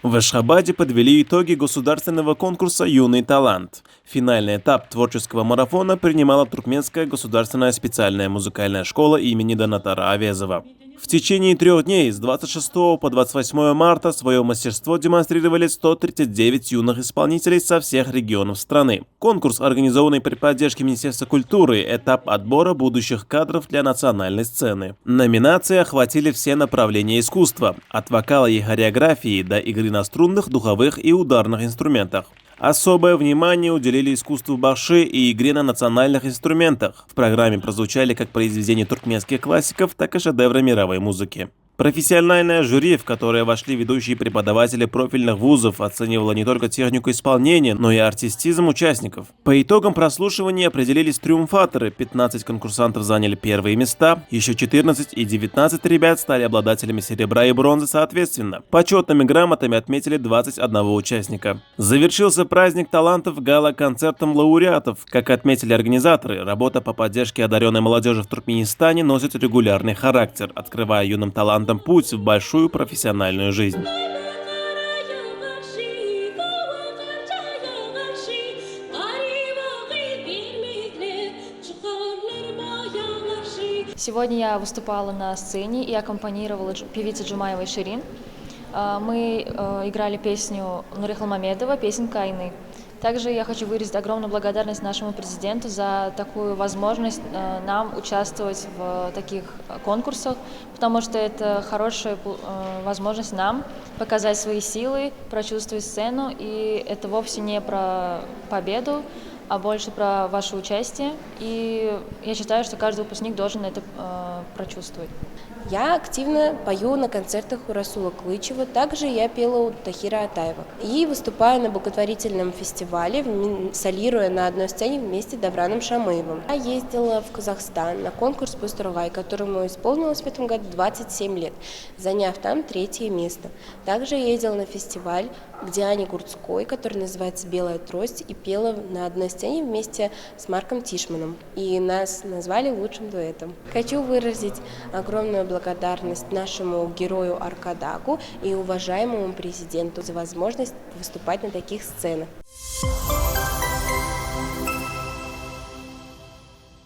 В Ашхабаде подвели итоги государственного конкурса «Юный талант». Финальный этап творческого марафона принимала Туркменская государственная специальная музыкальная школа имени Донатара Авезова. В течение 3 дней с 26 по 28 марта свое мастерство демонстрировали 139 юных исполнителей со всех регионов страны. Конкурс, организованный при поддержке Министерства культуры, этап отбора будущих кадров для национальной сцены. Номинации охватили все направления искусства, от вокала и хореографии до игры на струнных, духовых и ударных инструментах. Особое внимание уделили искусству бахши и игре на национальных инструментах. В программе прозвучали как произведения туркменских классиков, так и шедевры мировой музыки. Профессиональное жюри, в которое вошли ведущие преподаватели профильных вузов, оценивало не только технику исполнения, но и артистизм участников. По итогам прослушивания определились триумфаторы. 15 конкурсантов заняли первые места, еще 14 и 19 ребят стали обладателями серебра и бронзы соответственно. Почетными грамотами отметили 21 участника. Завершился праздник талантов гала-концертом лауреатов. Как отметили организаторы, работа по поддержке одаренной молодежи в Туркменистане носит регулярный характер, открывая юным талантам путь в большую профессиональную жизнь. Сегодня я выступала на сцене и аккомпанировала певице Джумаевой Ширин. Мы играли песню Нуры Халмамедова, песенка «Айны». Также я хочу выразить огромную благодарность нашему президенту за такую возможность нам участвовать в таких конкурсах, потому что это хорошая возможность нам показать свои силы, прочувствовать сцену, и это вовсе не про победу, а больше про ваше участие. И я считаю, что каждый выпускник должен это прочувствовать. Я активно пою на концертах у Расула Клычева, также я пела у Тахира Атаева. И выступаю на благотворительном фестивале, солируя на одной сцене вместе с Давраном Шамыевым. Я ездила в Казахстан на конкурс «Пустургай», которому исполнилось в этом году 27 лет, заняв там 3-е место. Также я ездила на фестиваль к Диане Гурцкой, который называется «Белая трость», и пела на одной сцене вместе с Марком Тишманом. И нас назвали лучшим дуэтом. Хочу выразить огромную благодарность нашему герою Аркадагу и уважаемому президенту за возможность выступать на таких сценах.